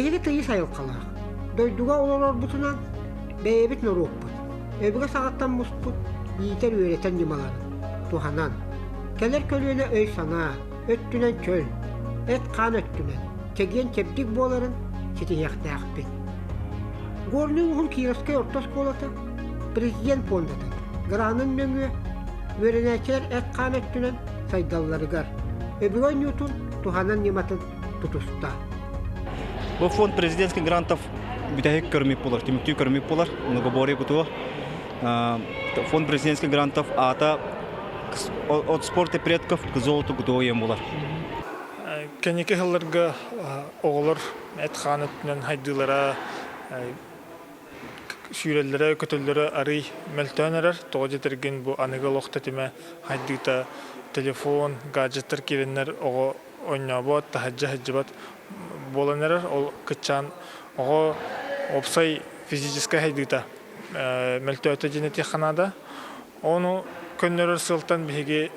Behiri tıyı sayılqalaq. Doyduğa ololor butunan beyebit norukput. Öbüge sağattan musput yiğiter öğreten yumaların. Tuhanan. Keler kölüne öy sana, öttünen köl. Et kan öttünen. Tegiyen tebdik boların siti yaktağıpbet. Gornun hun Kirovskay orta skolata. Prezident pondatın. Granın nöngü. Vereneçer et kan öttünen saydalları gar. Öbüge Newton Tuhanan nimatın tutusta. Bu фонд президентских грантов битәһек көрмик булар, тимиктүү көрмик булар. Многоборье бутуа. Фонд президентских грантов ата от спорта предков к золоту гудоем булар. Кенеке хылларга оголор этханат менен хайдылара сүйрелләре, көтөлләре арый мөлтөнерер. Тогы терген бу аныга лохта тиме хайдыта телефон, гаджеттер киреннер ого ойнабот, таһаҗҗа боланерер ол кычан ого опсай физическая хайдыта мөлтөтө жинети ханада. Оны көннөрөр сылтан биһиги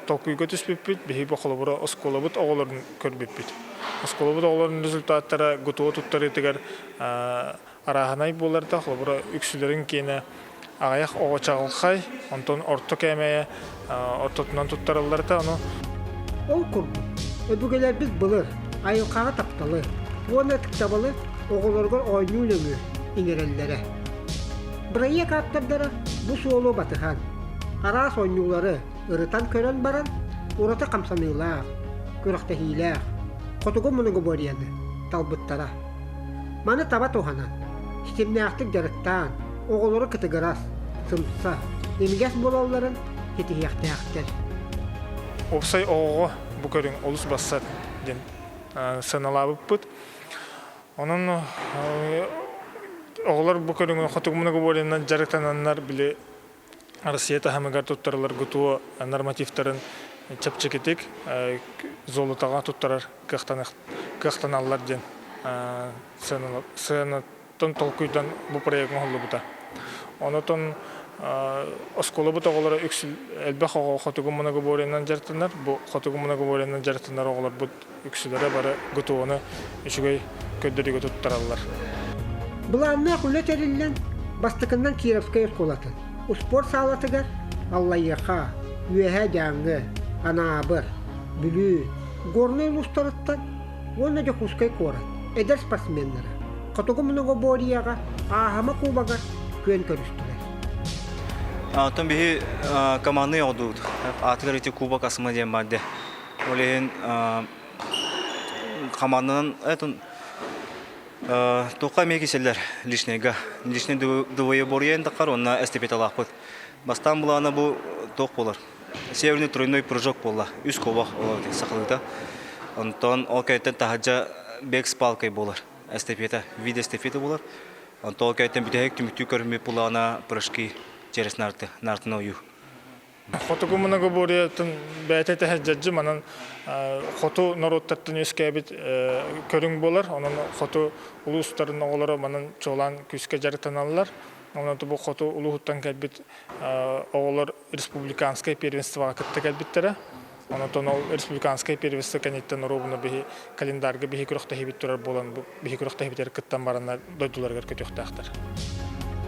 токуйга түспүппүт, биһи бохолобура осколобут оголорун көрбүппүт. Осколобут оголорун результаттары гутуо туттары тегер араханай боларда холобура үксүлөрүн кийине агаяк ого чагылхай, онтон орто кемeye ортотунан туттарыларда оны Ол курду. Öbügeler biz bılır. Ayılkağa taptalı. Ona tıktabalı oğulorgor oynuyor ömür inerellere. Buraya kaptardara bu soğulu batıhan. Aras oynuyorları ırıtan kören baran orata kamsanıyla, körekte hile. Kotugu munugu boriyanı, talbıttara. Manı taba tohanan. Sistemne aktık jarıktan, oğulları kıtıgıras, sımsa, emiges bolalların hitihiyakta yaktır. опсай ого бу көрүң олус бассар ден саналабыппыт. Онун оголор бу көрүң хотугумуна говореннан жарыктананнар биле Россията хамагар туттаралар гутуо нормативтарын чапчекетик золотага туттарар кахтаналлар ден санатон толкуйдан бу проект моллубута. Онотон осколобут оголора үксүл элбэх ого хотугумуна говореннан жартынар, бу хотугумуна говореннан жартынар оголор бут үксүлөрө бары гутууну үчүгөй көддөрүгө туттараллар. Бұланна құлет әрілін бастықынан Кировская школатын. Спорт салатыгар Аллайяқа, үйәхә жаңғы, анабыр, бүлі, горный ұлыстарыттан, оны жа құскай корат. Эдер спортсменлері. Қатығы мұнығы борияға, ағама кубаға көн көрістілер. Антон бихи командный одут. Атыгар эти кубок асмадия мадде. Олеген команданын этон тоқа мекиселер лишнега. Лишне двое борьен такар онна эстафеталахпыт. Бастан булана бу тоқ болар. Северный тройной прыжок болла. Үс кубок сақылыда. Антон окайтен тахаджа бег с палкой болар. Эстафета, вид эстафета болар. Антон окайтен битехек тимиктүү көрмей булана прыжки через нартын ою. Хотугу мунага бориятын бәйте тәһәҗҗәҗҗи манан хоту народтаттан өскәбит көрүң болар. Онун хоту улустарын оголары манан чолан күскә жарытаналар. Онун бу хоту улуттан кәлбит оголар республиканское первенствога кытты кәлбиттере. Онун ол республиканское первенство кәнеттен робуна бихи календарга бихи көрөктә хибит турар болан бихи көрөктә хибитер кыттан бараннар дойдуларга көтөктәхтер.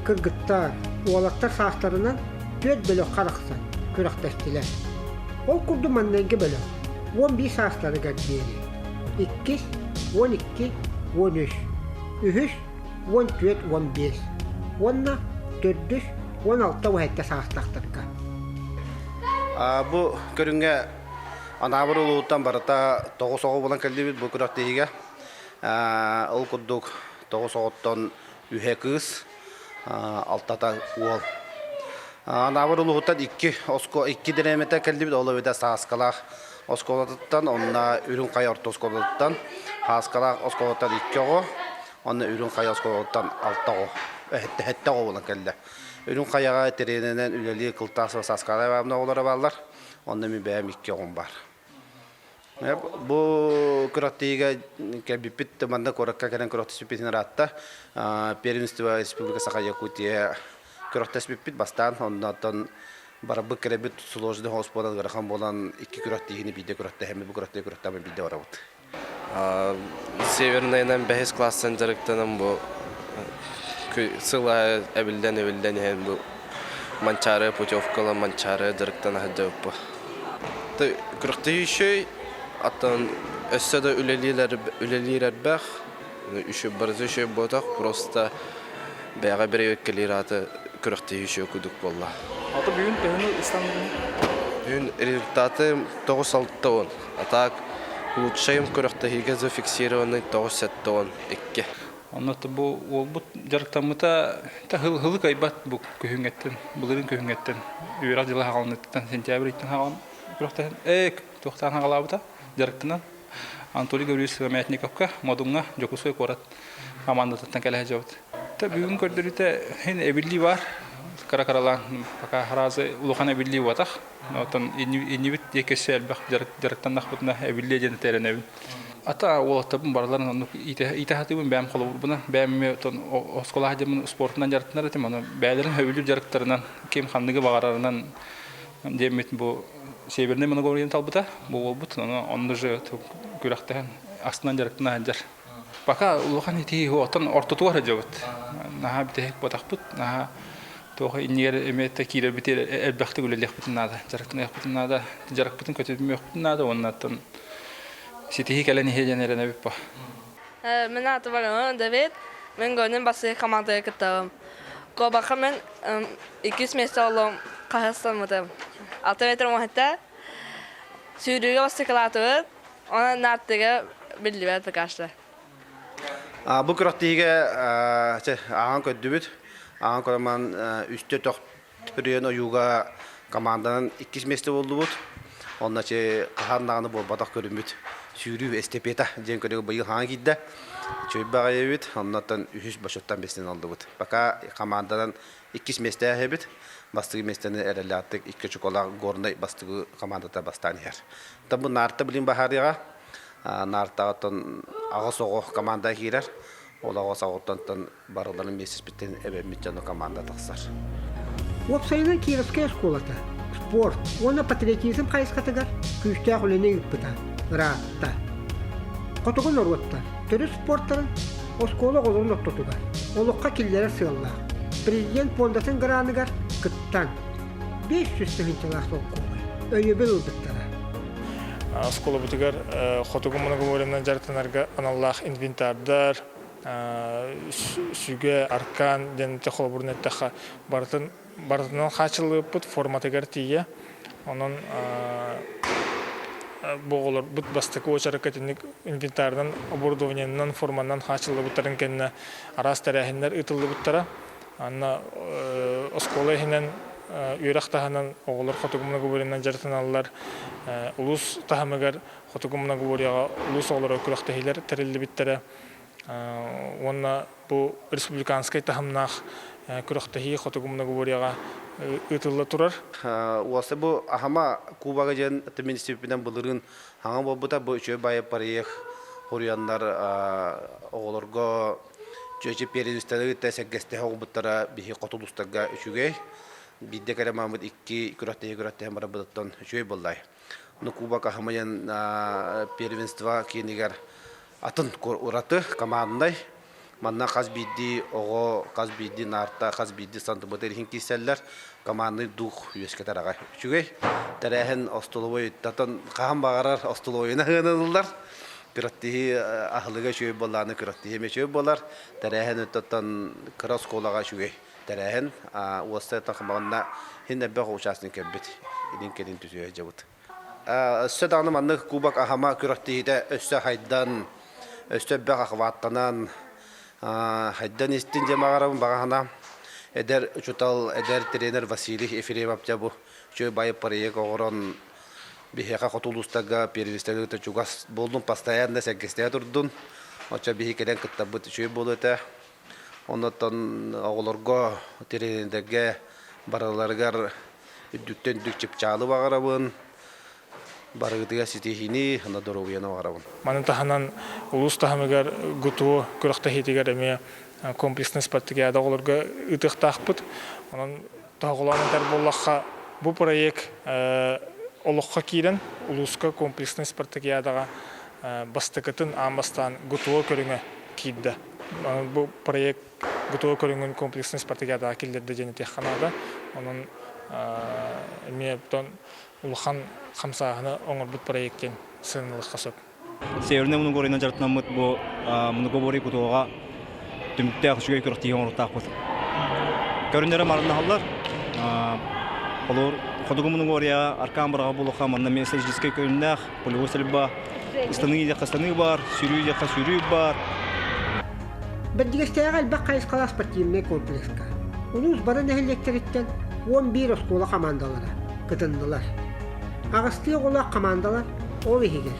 Kırgıttar, oğlaktar saçlarından 4 bölü qaraqsan, körəktəşdilər. O kurdu mannengi bölü, 11 saçları qəddiyeli. 2, 12, 13, 3, 14, 15. Onna 4, 16 vahette saçlaqtırqa. Bu körünge anabır uluğuttan barata 9 oğu bulan kəldi bu kürakteyiga. Ol kurduk 9 oğuttan ühe kız. Altata uol. Anabır uluğuttan 2 denemete keldi bir ola veda sağskalaq oskolattan onna ürün kaya orta oskolattan haskalaq oskolattan 2 oğu onna ürün kaya oskolattan 6 oğu hette oğu bulan keldi. Ürün kayaga terenenen üleli kıltası sağskalaq vabına oğulara bağlar onna mi bəyəm 2 oğun var. Bu kürakteyiga kelbipit manda korakka kelen küraktespipitini ratta Первенство Республика Саха-Якутия küraktespipit bastan ondan barabı kelebit sложный господа гарахан болан 2 kürakteyini bide kürakte hem bu kürakteyimi bide varabıt. Севернайнан бәхес классан жарыктанам бу сыла әбилдән һәм бу манчары путевкала манчары жарыктан хаҗаппа. Ты кырыкты еще аттан өссәдә үлелиләр бах үше барзы ше ботак просто бәга бере келираты кырыкты еще кудук болла. Аты бүгін пәйіні İstanbul'un. Бүгін результаты 9-6 а так лучшим кырыкты хиге зафиксированы 9-7-2. Оннаты бу ол бу жарыктамыта та хылы кайбат бу көһүнгеттен, булырын көһүнгеттен. Үйрак жылы хагалныттан сентябрьтен хаган кырыкта тохтан хагалабыта жарыктынан Анатолий Гаврилович Мәтниковка модунга жокусой корат командатан келе жабыт. Та бүгүн көрдүрүтө хен эбилли бар. Каракаралан пока харазы улухан эбилли батах. Отон инибит екесел бак жарыктан нахбытна эбилли жен теренебин. Ата олаттабын барларын итахатыбын бәм қолы бұрбынан, бәмі оскола хадемін спортынан жарықтынар етім, бәлерін өбілі жарықтарынан, кем қандығы бағарарынан деметін бұл себеріне мұны көрген талбыта, бұл ол бұт, онды жы күрақтаған астынан жарықтына әджар. Бақа ұлыған еті оттан ортоту бар әджа бұт. Наға бітек батақ бұт, наға тоғы инегер әметті кейлер бітер әлбәқті көлелек бұтын нады, жарықтын әқ бұтын нады, жарық бұтын көтетімі өқ бұтын нады, онын Ситихи калени хедженерен эбиппа. Мен аты барым Давид. Мен гонен басы командага кеттем. Кобака мен 200 месте олом Казахстанмыдым. 6 метр мохетте. Сүйрүгө басы калатып, ана наттыга билдибет бакашты. Бу кырактыйга аган көдүбүт. Аган кораман үстө топпүрөн оюга команданын 200 месте болдубут. Онначе каханнаганы болбатак көрүнбүт. Сүйрүү эстепета ден көрөг быйыл хаан кидде. Чөйбага ебит, оннан үһүс башоттан бестен алдыбыт. Бака командадан 2 месте хебит. Бастыгы местени эрелаттык 2 чокола горной бастыгы командада бастан хер. Табу нарта билин бахарыга. Нартаатон агасого команда кирер. Ол агасоготтан барыларын месис биттен эбемит жана команда таксар. Опсайнан Кировская школата. Спорт. Оны патриотизм кайскатыгар. Күчтә хүлене юппыта. Ратта. Котогон орватта. Төрү спорттарын оскола голун оттотугар. Олукка киллер сыалла. Президент фондатын граныгар кыттан 500 тыгынчылар соккой. Өйөбел улдыктара. Оскола бутыгар хотогомуна говореннан жартанарга аналлах инвентардар, сүге аркан денте холбурнеттаха бартынан хачылыппыт форматыгар тие. Онон боголор бут бастыкы очаракатинник инвентардан оборудованиянан форманан хачылыпыттарын кенне арас тарахиннер ытылыпыттара. Анна оскола хинен үйрак таханан оголор хотогумна говореннан жартаналлар улус тахамыгар хотогумна говоряга улус оголор күрәк тахилер терилди биттере. Онна бу республиканскай тахамнах күрәк тахи хотогумна говоряга ытылы турар. Уасы бу ахама Кубага жен министрлигинен булырын хаңа болбута бу чөй бай парыйх хоряндар оголорго чөйче передүстәлеге тәсәгәсте хогбуттара бихи котулустарга үчүгей. Бидде кара Мамыт 2 күрәтте мара булаттан чөй буллай. Ну Кубага хамаян первенство кинигер атын ураты командандай. Манна казбидди ого казбидди нарта казбидди сантыбытыр хинкиселлер командный дух үескетарага үчүгей. Тарахын остоловой татын кам багарар остоловойна хынылдар. Күрәтте ахлыга чөй булланы күрәтте мечөй булар. Тарахын татын красколага үчүгей. Тарахын уоста такманна хинне бе участник бит. Идин келин түзөй жабыт. Сөданы манны Кубак ахама күрәттеде өссө хайдан өстө бе ахваттанан хайдан истин жамагарам багана эдер учутал эдер тренер Василий Ефремов жабу чөй бай проект огорон бихека котулустага первенстволукта чугас болдум постоянно сәкестә турдун. Оча бихекеден кыттабыт чөй болута. Оннан оголорго тренерге бараларгар үдүттен дүкчеп чалы багарабын. Барыгытыга ситихини ана доровыяна багарабын. Манын таханан улус тахамыгар гуту күрәкте хитигер эме комплексный спартакиада оголорго ытыктакпыт. Онан тагыландар боллакка бу проект олокка кирен улуска комплексный спартакиадага бастыкытын амастан гутуо көрүңө кийди. Бу проект гутуо көрүңөн комплексный спартакиада килдерде жана теханада. Онун мептон улхан хамсааны оңорбут проекттен сынылык касып. Северный Мунугорина жартнамыт бу Мунугобори кутуга түмүктө акшыгы көрөктөгөн орутакпыт. Көрүнөрө марынахаллар. Олор Ходугу Мунугория аркан барга булуха манна месседжиске көрүннах, полигосельба, станыгы жакастаны бар, сүрүү жака сүрүү бар. Бәддигестәгә әлбәт кайыскала спортивный комплекска. Улус барын әһеллектериттен 11 школа командалары кытындылар. Агысты ола командалар ол ихигер.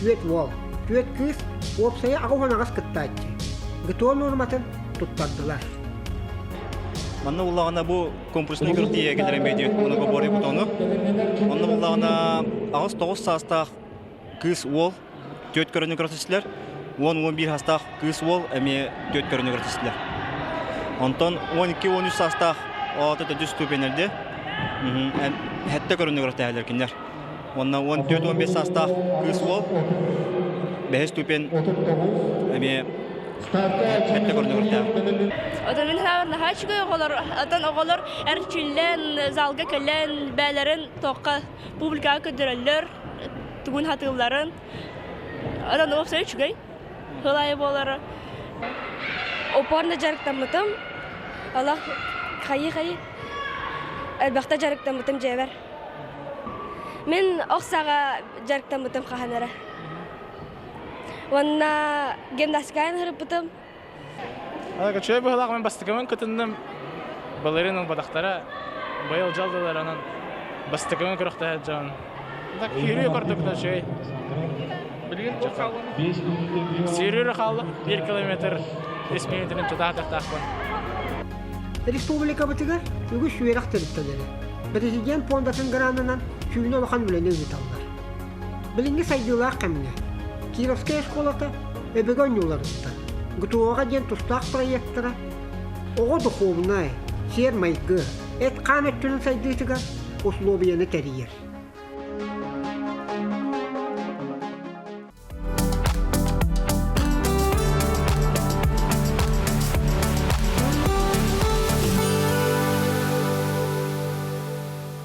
Түет вол, түет кыз, опсая агухан агас кыттаатчы. Гытуо норматын туттардылар. Манна уллагана бу конкурсны көрдие келерен бейдет Мунугобори кутону. Манна уллагана агыс 9 састах кыз вол, түет көрөнү көрсөтүлөр. 11 хастах кыз вол, эми түет көрөнү көрсөтүлөр. Онтон 12-13 састах аты жүз ступеньлерде. Хәтта көрөнү көрсөтүлөр киндер. Онна 14-15 састах кыз вол, 5 ступень эми хәтта көрөнү көрсөтүлөр. Одан мен хаварна хачгы оголор әрчүллән залга келен бәләрен тоққа публикага көдөрөллөр тугун хатыларын. Одан опсай чугай. Хылай болары. Опорна жарыктамытым. Аллах хайы. Әлбәттә жарыктамытым җәбәр. Мен Оксага жарыктамытым ханара. Ванна гимнастиканы хырыпытым. Ага чөй быһлак мен бастыгымын көтүндүм. Балеринның бадактары быйыл жалдылар анан бастыгымын көрөктө жан. Так йөрү көрдүк да чөй. Билген калды. Сирүрө калды 1 километр 5 минуттан тутатакпын. Республика бытыгар үгү шүерак терптелер. Президент фондатын гранынан шүйнө бахан бүлене үталдар. Билинге сайдылар камне. Кировская школата эбегон юларында. Гутуога ден тустак проекттара. Ого духовная, сермайгы, эт каметтүнүн сайдытыга условияны терьер.